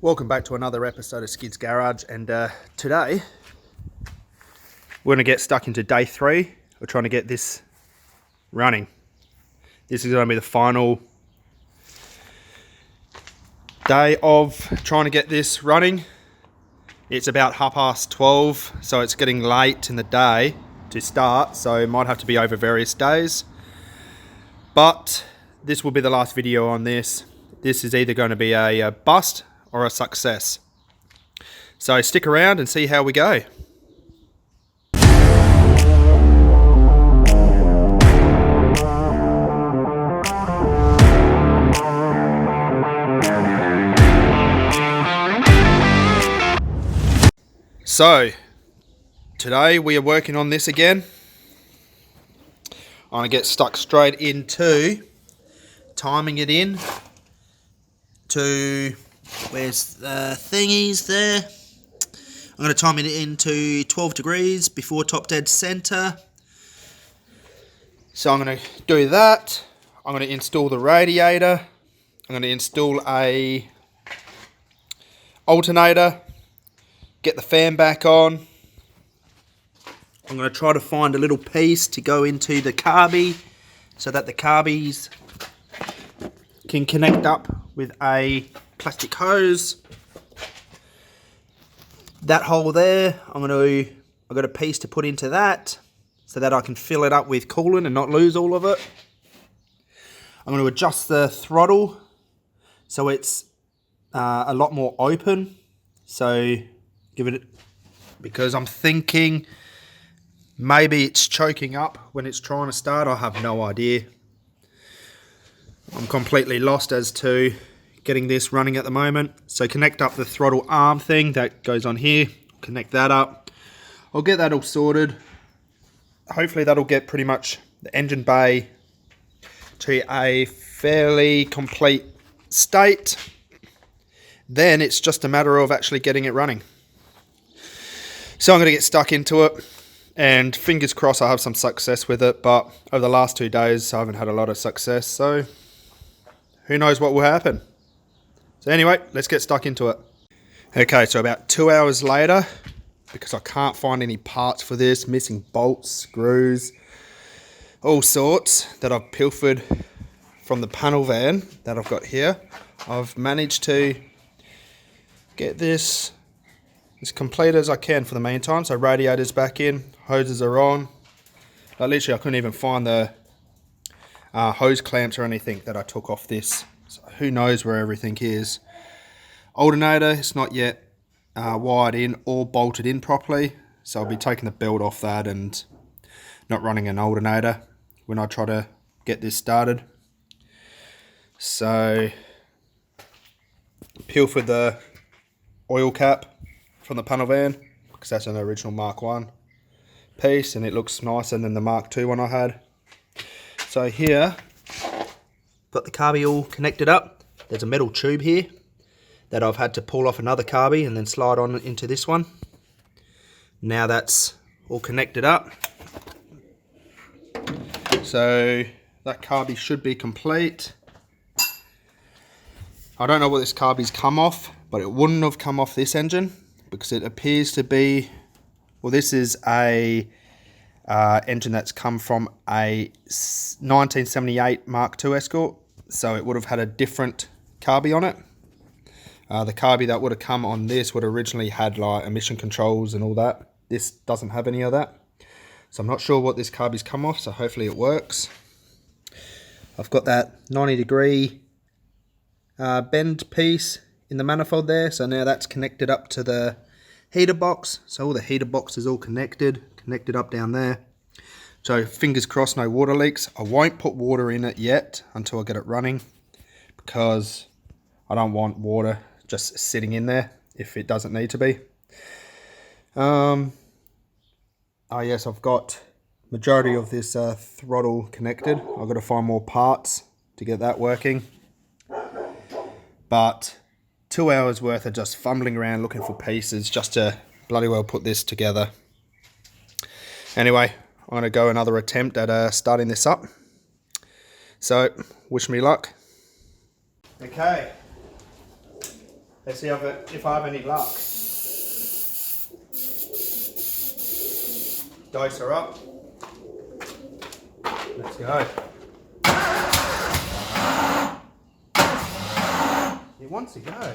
Welcome back to another episode of Skid's Garage, and today we're going to get stuck into day 3. We're trying to get this running. This is going to be the final day of trying to get this running. It's about 12:30, so it's getting late in the day to start, so it might have to be over various days. But this will be the last video on this. This is either going to be a bust or a success. So stick around and see how we go. So today we are working on this again. I'm going to get stuck straight into timing it in to, where's the thingies there? I'm going to time it into 12 degrees before top dead center. So I'm going to do that. I'm going to install the radiator. I'm going to install a alternator. Get the fan back on. I'm going to try to find a little piece to go into the carby so that the carbies can connect up with a plastic hose. That hole there, I've got a piece to put into that so that I can fill it up with coolant and not lose all of it. I'm going to adjust the throttle so it's a lot more open. So give it, because I'm thinking maybe it's choking up when it's trying to start. I have no idea. I'm completely lost as to getting this running at the moment. So connect up the throttle arm thing that goes on here. Connect that up. I'll get that all sorted. Hopefully that'll get pretty much the engine bay to a fairly complete state. Then it's just a matter of actually getting it running. So I'm going to get stuck into it. And fingers crossed I have some success with it. But over the last 2 days I haven't had a lot of success. So who knows what will happen. So anyway, let's get stuck into it. Okay, so about 2 hours later, because I can't find any parts for this, missing bolts, screws, all sorts that I've pilfered from the panel van that I've got here, I've managed to get this as complete as I can for the meantime. So radiator's back in, hoses are on. Like literally I couldn't even find the hose clamps or anything that I took off this. So who knows where everything is. Alternator, it's not yet wired in or bolted in properly. So I'll be taking the belt off that and not running an alternator when I try to get this started. So pilfered the oil cap from the panel van because that's an original Mark 1 piece and it looks nicer than the Mark 2 one I had. So here, got the carby all connected up. There's a metal tube here that I've had to pull off another carby and then slide on into this one. Now that's all connected up. So that carby should be complete. I don't know what this carby's come off, but it wouldn't have come off this engine because it appears to be, well, this is a engine that's come from a 1978 Mark II Escort, so it would have had a different carby on it. The carby that would have come on this would have originally had like emission controls and all that. This doesn't have any of that, so I'm not sure what this carby's come off, so hopefully it works. I've got that 90-degree bend piece in the manifold there, so now that's connected up to the heater box. So all the heater box is all connected up down there. So fingers crossed no water leaks. I won't put water in it yet until I get it running because I don't want water just sitting in there if it doesn't need to be. Oh yes, I've got majority of this throttle connected. I've got to find more parts to get that working. But 2 hours worth of just fumbling around looking for pieces just to bloody well put this together. Anyway, I'm going to go another attempt at starting this up. So, wish me luck. Okay. Let's see if I have any luck. Dose her up. Let's go. It wants to go.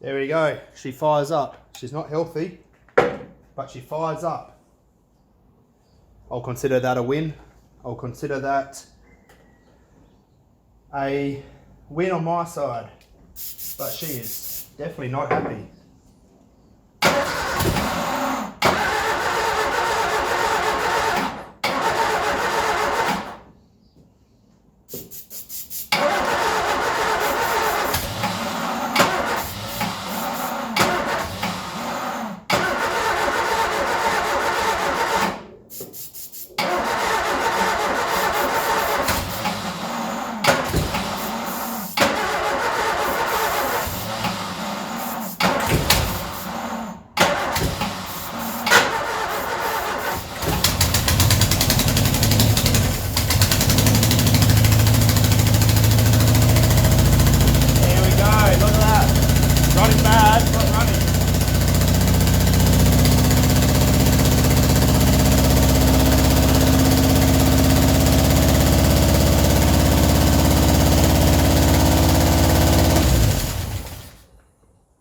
There we go, she fires up. She's not healthy, but she fires up. I'll consider that a win. I'll consider that a win on my side. But she is definitely not happy.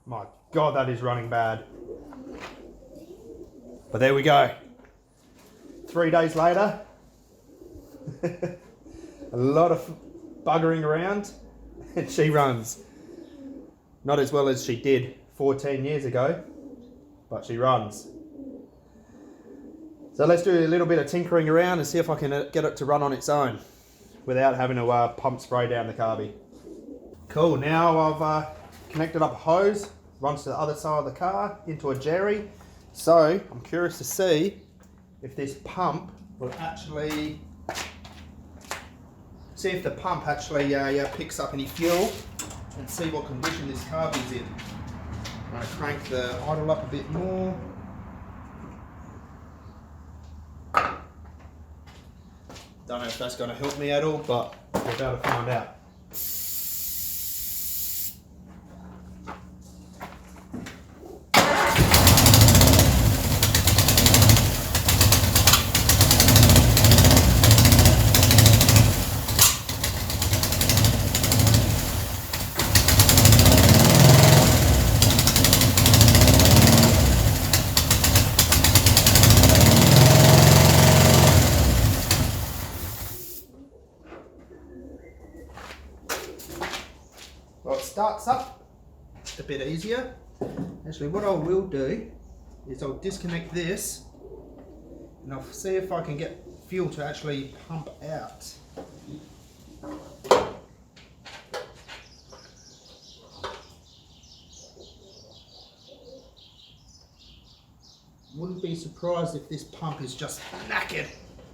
My God, that is running bad. But there we go. 3 days later, a lot of buggering around, and she runs. Not as well as she did 14 years ago, but she runs. So let's do a little bit of tinkering around and see if I can get it to run on its own without having to pump spray down the carby. Cool, now I've connected up a hose, runs to the other side of the car into a jerry. So I'm curious to see if this pump will actually, see if the pump actually picks up any fuel and see what condition this carby's in. I'm going to crank the idle up a bit more. Don't know if that's going to help me at all, but we're about to find out. Well, it starts up a bit easier. Actually, what I will do is I'll disconnect this and I'll see if I can get fuel to actually pump out. Wouldn't be surprised if this pump is just knackered,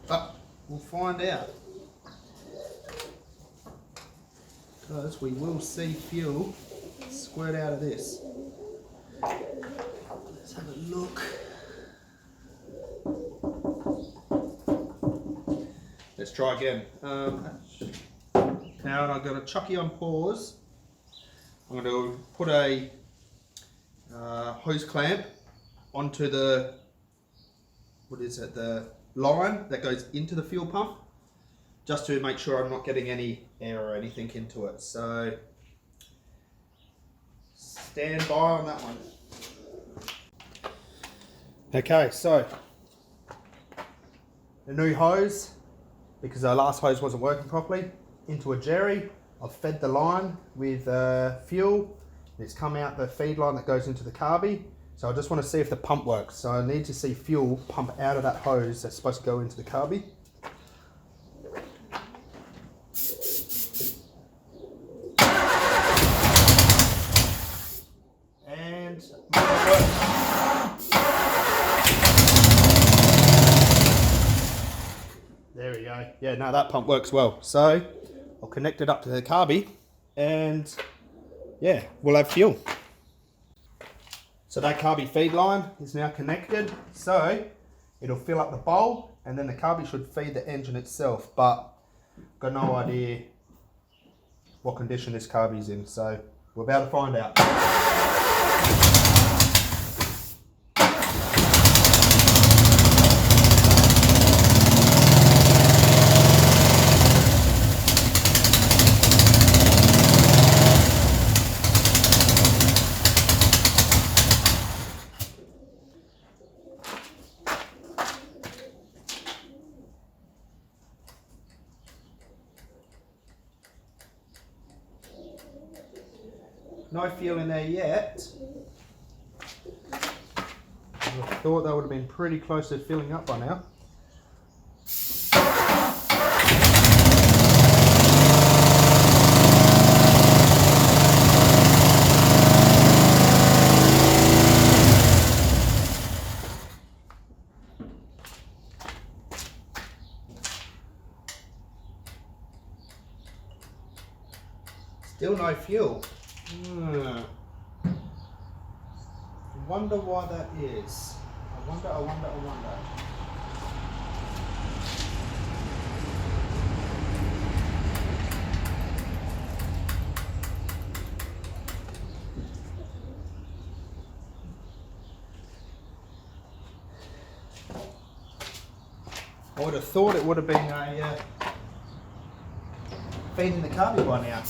but we'll find out. Because we will see fuel squirt out of this. Let's have a look. Let's try again. Now I've got a chucky on pause. I'm going to put a hose clamp onto the, the line that goes into the fuel pump, just to make sure I'm not getting any air or anything into it. So stand by on that one. Okay, so a new hose because our last hose wasn't working properly into a jerry. I've fed the line with fuel. It's come out the feed line that goes into the carby. So I just want to see if the pump works. So I need to see fuel pump out of that hose that's supposed to go into the carby. And there we go. Yeah, no, that pump works well. So I'll connect it up to the carby and yeah, we'll have fuel. So that carby feed line is now connected. So it'll fill up the bowl and then the carby should feed the engine itself. But I've got no idea what condition this carby's in. So we're about to find out. No fuel in there yet. I thought that would have been pretty close to filling up by now. Still no fuel. I wonder why that is. I wonder. I would have thought it would have been a feeding the carby by now.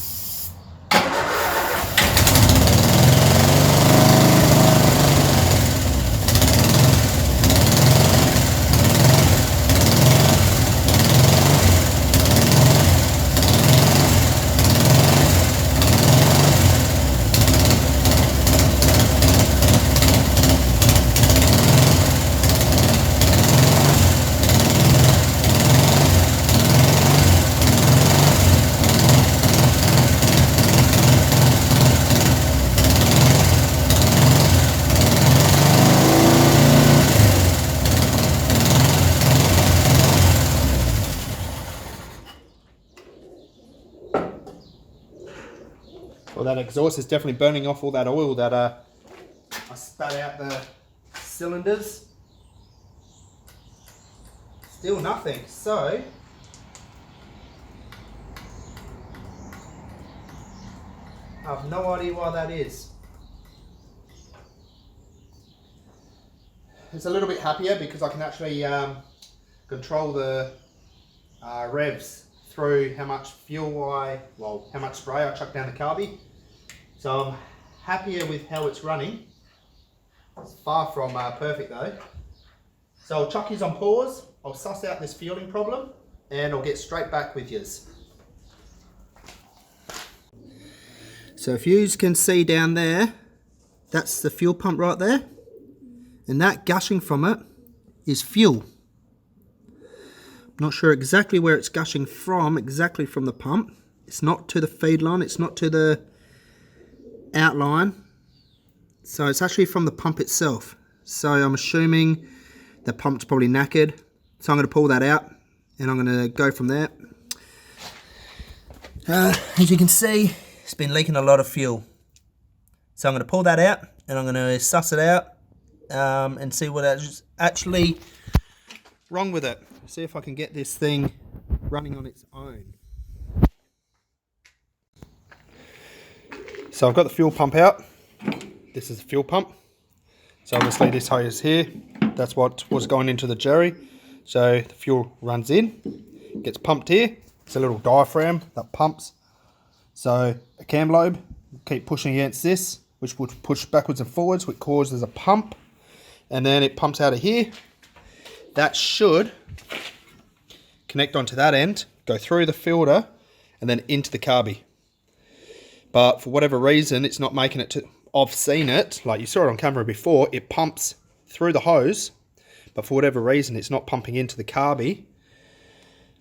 Well, that exhaust is definitely burning off all that oil that I spat out the cylinders. Still nothing. So I have no idea why that is. It's a little bit happier because I can actually control the revs through how much how much spray I chuck down the carby. So I'm happier with how it's running. It's far from perfect though. So I'll chuck his on pause, I'll suss out this fueling problem, and I'll get straight back with yous. So if you can see down there, that's the fuel pump right there. And that gushing from it is fuel. Not sure exactly where it's gushing from, exactly from the pump. It's not to the feed line, it's not to the outline. So it's actually from the pump itself. So I'm assuming the pump's probably knackered. So I'm going to pull that out and I'm going to go from there. As you can see, it's been leaking a lot of fuel. So I'm going to pull that out and I'm going to suss it out and see what is actually wrong with it. See if I can get this thing running on its own. So I've got the fuel pump out. This is the fuel pump. So obviously this hose here, that's what was going into the jerry. So the fuel runs in, gets pumped here. It's a little diaphragm that pumps. So a cam lobe, keep pushing against this, which would push backwards and forwards, which causes a pump. And then it pumps out of here. That should connect onto that end, go through the filter, and then into the carby. But for whatever reason, it's not making it to... I've seen it, like you saw it on camera before, it pumps through the hose, but for whatever reason, it's not pumping into the carby.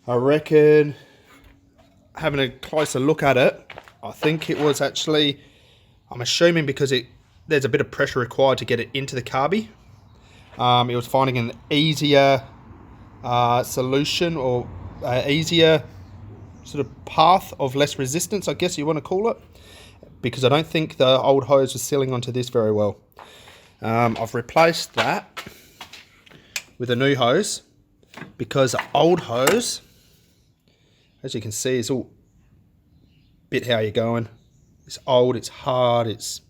I reckon, having a closer look at it, I think it was actually, I'm assuming because there's a bit of pressure required to get it into the carby. It was finding an easier solution, or easier sort of path of less resistance, I guess you want to call it, because I don't think the old hose was sealing onto this very well. I've replaced that with a new hose, because the old hose, as you can see, is all bit how you're going. It's old, it's hard, it's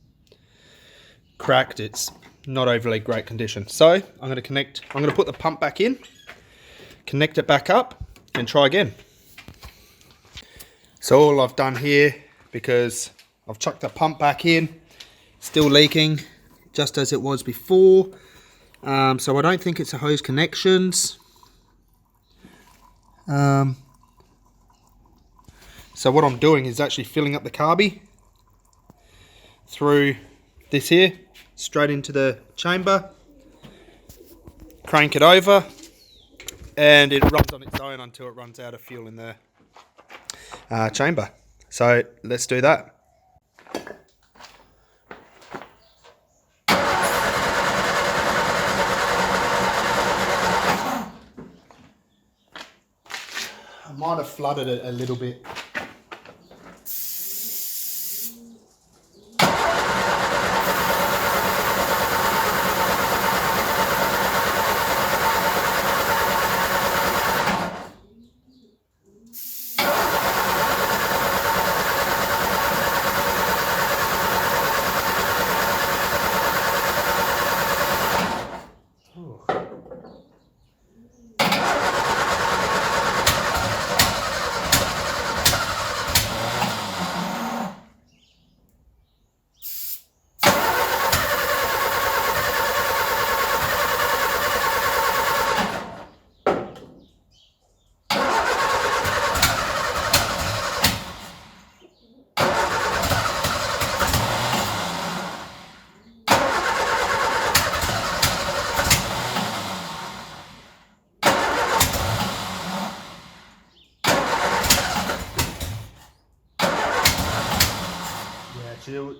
cracked, it's not overly great condition. So I'm going to put the pump back in, connect it back up, and try again. So all I've done here, because I've chucked the pump back in, still leaking just as it was before. So I don't think it's a hose connections. So what I'm doing is actually filling up the carby through this here, straight into the chamber, crank it over, and it runs on its own until it runs out of fuel in the chamber. So let's do that. I might have flooded it a little bit.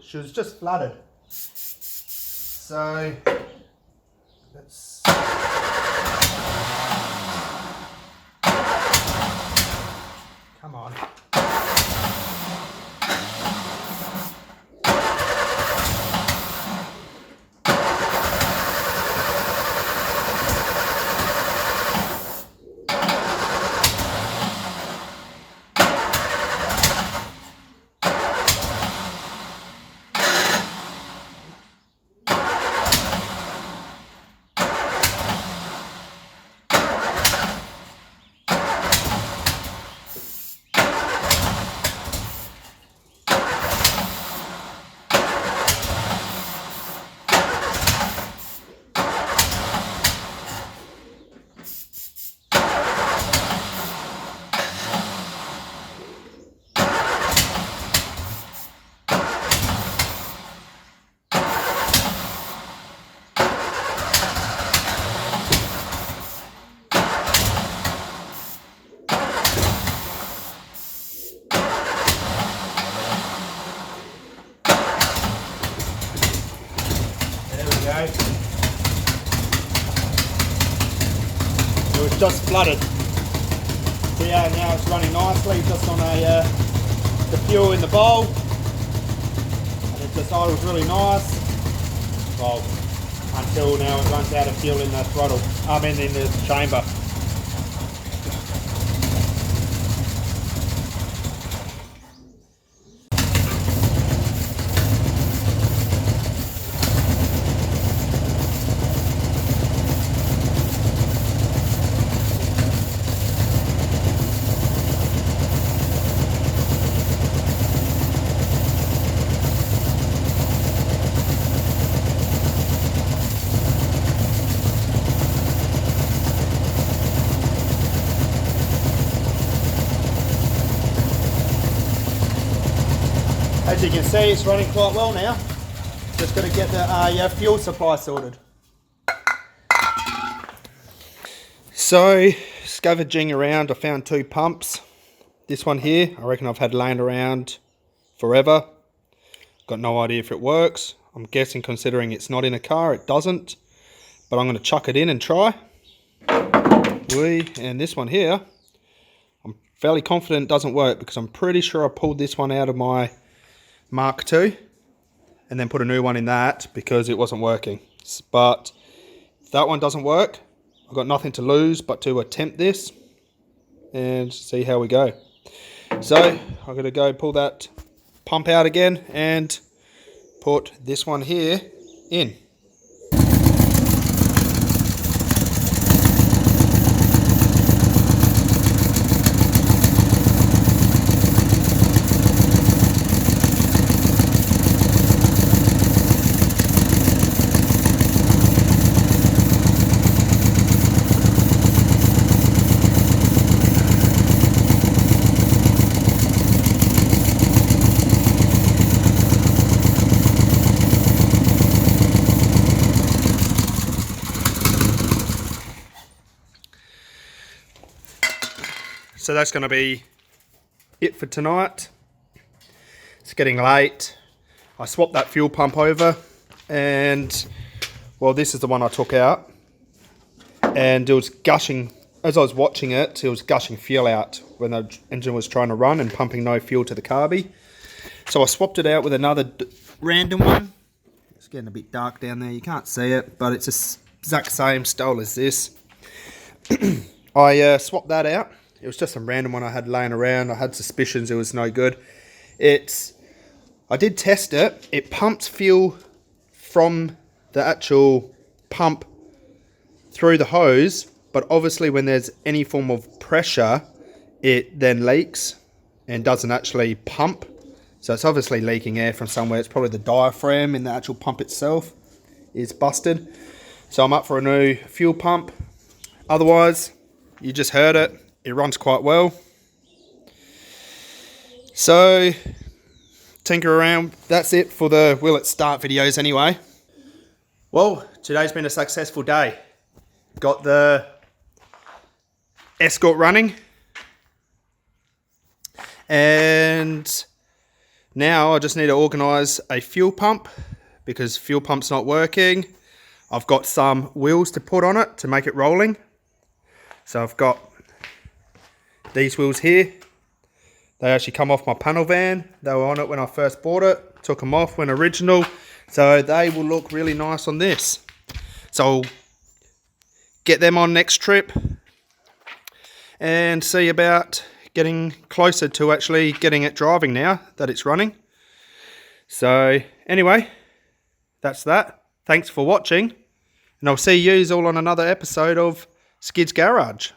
She was just flooded. So let's... Come on. It was just flooded. So yeah, now it's running nicely, just on the fuel in the bowl, and it just idles really nice. Well, until now it runs out of fuel in the throttle. In the chamber. As you can see, it's running quite well now. Just got to get the fuel supply sorted. So, scavenging around, I found 2 pumps. This one here, I reckon I've had laying around forever. Got no idea if it works. I'm guessing, considering it's not in a car, it doesn't. But I'm going to chuck it in and try. And this one here, I'm fairly confident it doesn't work because I'm pretty sure I pulled this one out of my Mark II and then put a new one in that because it wasn't working. But if that one doesn't work, I've got nothing to lose but to attempt this and see how we go. So I'm going to go pull that pump out again and put this one here in. So that's going to be it for tonight. It's getting late. I swapped that fuel pump over and, well, this is the one I took out. And it was gushing, as I was watching it, it was gushing fuel out when the engine was trying to run and pumping no fuel to the carby. So I swapped it out with another random one. It's getting a bit dark down there, you can't see it, but it's the exact same style as this. I swapped that out. It was just some random one I had laying around. I had suspicions it was no good. I did test it. It pumps fuel from the actual pump through the hose, but obviously when there's any form of pressure, it then leaks and doesn't actually pump. So it's obviously leaking air from somewhere. It's probably the diaphragm in the actual pump itself is busted. So I'm up for a new fuel pump. Otherwise, you just heard it. It runs quite well. So, tinker around. That's it for the will it start videos anyway. Well, today's been a successful day. Got the Escort running. And now I just need to organise a fuel pump because fuel pump's not working. I've got some wheels to put on it to make it rolling. So I've got these wheels here. They actually come off my panel van. They were on it when I first bought it. Took them off when original. So they will look really nice on this. So I'll get them on next trip and see about getting closer to actually getting it driving now that it's running. So anyway, that's that. Thanks for watching. And I'll see yous all on another episode of Skid's Garage.